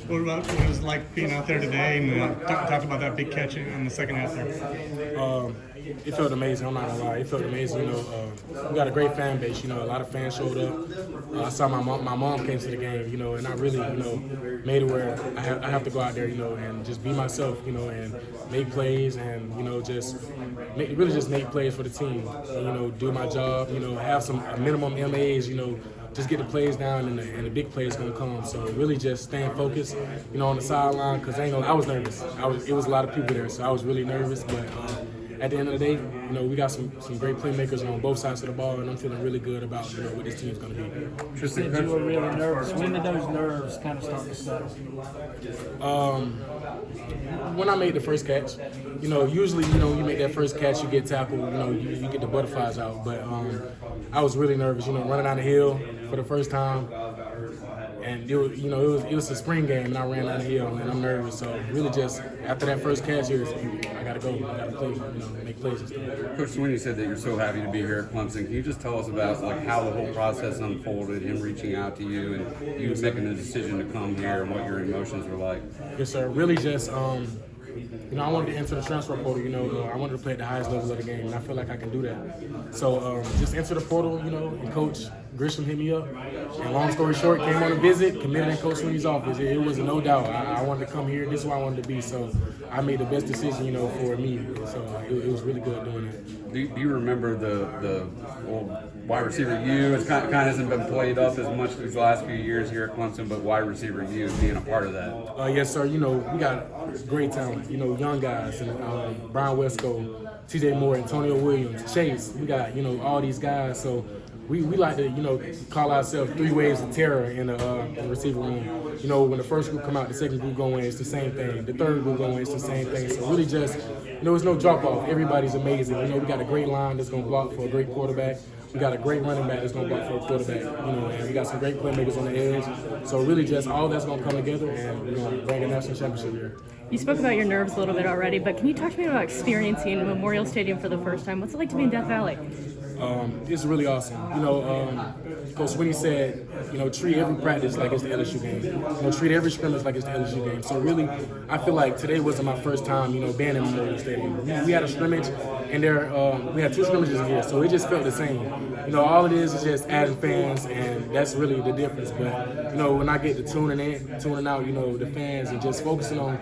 What it was like being out there today and talk about that big catch in the second half there? It felt amazing. I'm not gonna lie. It felt amazing. We got a great fan base. A lot of fans showed up. I saw my mom came to the game. And I really, made it where I have to go out there, and just be myself, and make plays and just make plays for the team. And, do my job. Have some minimum MAs. Just get the plays down and the big plays gonna come. So really just staying focused, on the sideline because I was nervous. It was a lot of people there, so I was really nervous. But at the end of the day, we got some great playmakers on both sides of the ball, and I'm feeling really good about what this team's gonna be. Tristan, you were really nervous. When did those nerves kind of start to settle? When I made the first catch, usually you make that first catch, you get tackled, you get the butterflies out. But I was really nervous, running down the hill for the first time. And it was a spring game, and I ran down the hill, and I'm nervous. So really, just after that first catch, I gotta go, I gotta play, make plays and stuff. Coach Sweeney said that you're so happy to be here at Clemson. Can you just tell us about how the whole process unfolded, him reaching out to you, and you making the decision to come here, and what your emotions were like? Yes, sir. Really, just I wanted to enter the transfer portal. I wanted to play at the highest levels of the game, and I feel like I can do that. So just enter the portal, and Coach Grisham hit me up. And long story short, came on a visit, committed in Coach Sweeney's office. It was no doubt. I wanted to come here. This is where I wanted to be. So I made the best decision, for me. So it was really good doing it. Do you remember the old wide receiver U? It kind of hasn't been played up as much these last few years here at Clemson, but wide receiver U being a part of that. Yes, sir. We got great talent. Young guys, and Brian Wesco, T.J. Moore, Antonio Williams, Chase. We got all these guys. So we like to call ourselves three waves of terror in the receiver room. When the first group come out, the second group go in, it's the same thing. The third group go in, it's the same thing. So really just it's no drop off. Everybody's amazing. We got a great line that's gonna block for a great quarterback. We got a great running back that's going to block for a quarterback, and we got some great playmakers on the edge. So really just all that's going to come together, and we're going to bring a national championship here. You spoke about your nerves a little bit already, but can you talk to me about experiencing Memorial Stadium for the first time? What's it like to be in Death Valley? It's really awesome. Coach Sweeney said, treat every practice like it's the LSU game. Treat every scrimmage like it's the LSU game. So really, I feel like today wasn't my first time, being in Memorial Stadium. We had a scrimmage, and we had two scrimmages here, so it just felt the same. All it is just adding fans, and that's really the difference. But when I get to tuning out, the fans, and just focusing on,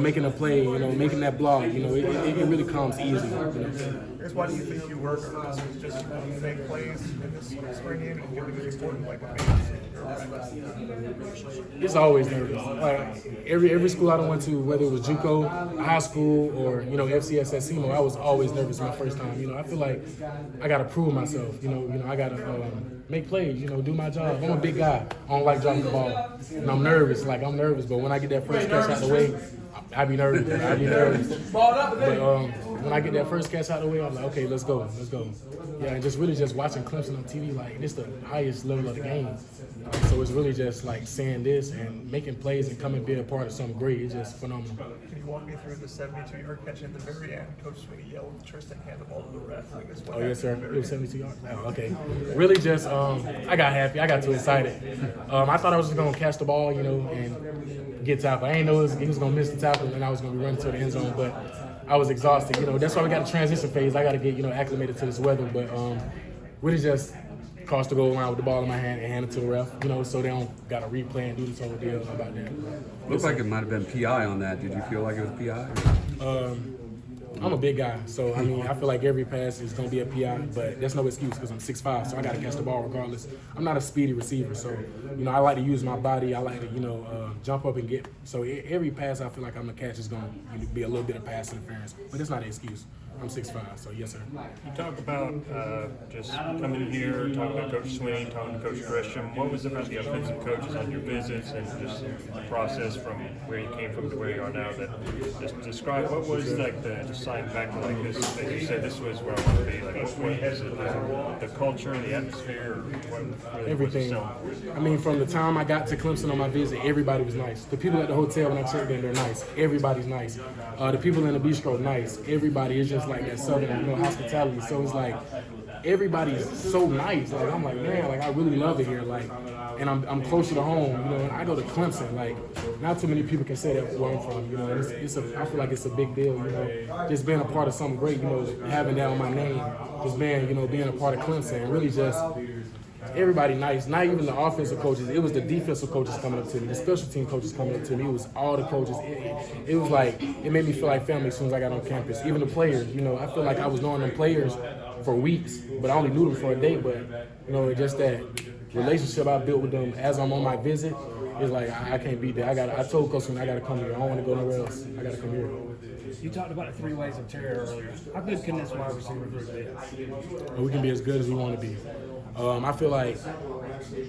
making a play, making that block, it really comes easy. Why do you think you work? Or just make plays in this spring game and feel it's important, like a fans? It's always nervous. Like every school I went to, whether it was JUCO, high school, or FCS at SEMO, I was always nervous my first time. I feel like I gotta prove myself. I gotta make plays. Do my job. I'm a big guy. I don't like dropping the ball, and I'm nervous. But when I get that first catch out the way, I be nervous. But when I get that first catch out of the way, I'm like, okay, let's go. Yeah, and just really just watching Clemson on TV, like this the highest level of the game. So it's really just like seeing this and making plays and coming and be a part of something great. It's just phenomenal. Can you walk me through the 72-yard catch at the very end? Coach Sweeney yelled, Tristan hand the ball to the ref. Oh, yes, sir. It was 72 yards. Oh, okay. Really just, I got happy. I got too excited. I thought I was just going to catch the ball, and get tackled. I didn't know he was going to miss the tackle and I was going to be running to the end zone, but I was exhausted. That's why we got a transition phase. I got to get, acclimated to this weather, but really just cross the goal line with the ball in my hand and hand it to the ref, so they don't got to replay and do this whole deal about that. Looks like it might have been PI on that. Did you feel like it was PI? I'm a big guy, so I feel like every pass is going to be a PI, but that's no excuse because I'm 6'5", so I got to catch the ball regardless. I'm not a speedy receiver, so I like to use my body. I like to jump up and get. So every pass I feel like I'm gonna catch is going to be a little bit of pass interference, but it's not an excuse. I'm 6'5", so yes, sir. You talk about just coming here, talking to Coach Sweeney, talking to Coach Grisham. What was it about the offensive coaches on your visits and just the process from where you came from to where you are now? That just describe what was like the deciding factor, like this? As you said, this was where I want to be. Like, what was it? The culture, the atmosphere, what really everything. From the time I got to Clemson on my visit, everybody was nice. The people at the hotel when I checked in, they're nice. Everybody's nice. The people in the bistro, nice. Everybody is just like that southern, hospitality. So it's like everybody's so nice. Like I'm like, man, like I really love it here. Like, and I'm closer to home, you know. And I go to Clemson. Like, not too many people can say that where I'm from, you know. And I feel like it's a big deal, you know. Just being a part of something great, you know, having that on my name, just being, you know, being a part of Clemson, and really just. Everybody nice, not even the offensive coaches. It was the defensive coaches coming up to me, the special team coaches coming up to me. It was all the coaches. It was like, it made me feel like family as soon as I got on campus. Even the players, you know, I feel like I was knowing them players for weeks, but I only knew them for a day. But, you know, it's just that relationship I built with them as I'm on my visit, it's like, I can't beat that. I told Coach I got to come here. I don't want to go nowhere else. I got to come here. You talked about the 3 ways of terror earlier. How good can this wide receiver group be? We can be as good as we want to be. I feel like,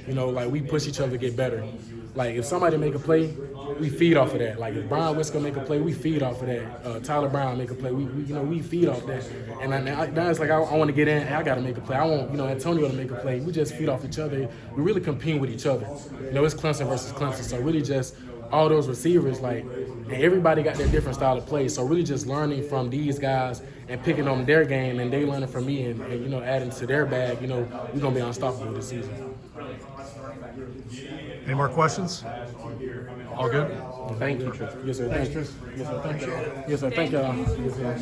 you know, like we push each other to get better. Like if somebody make a play, we feed off of that. Like if Brian Whisker make a play, we feed off of that. Tyler Brown make a play, we feed off that. And now it's like I want to get in, I got to make a play. I want, you know, Antonio to make a play. We just feed off each other. We really compete with each other. You know, it's Clemson versus Clemson. So really just all those receivers, like, and everybody got their different style of play. So really just learning from these guys and picking on their game, and they learning from me, and you know, adding to their bag. You know, we're gonna be unstoppable this season. Any more questions? All good? Thank you, Tristan. Yes, sir. Thank you. Yes, sir. Thank you. Yes, sir. Thank y'all. Yes, sir.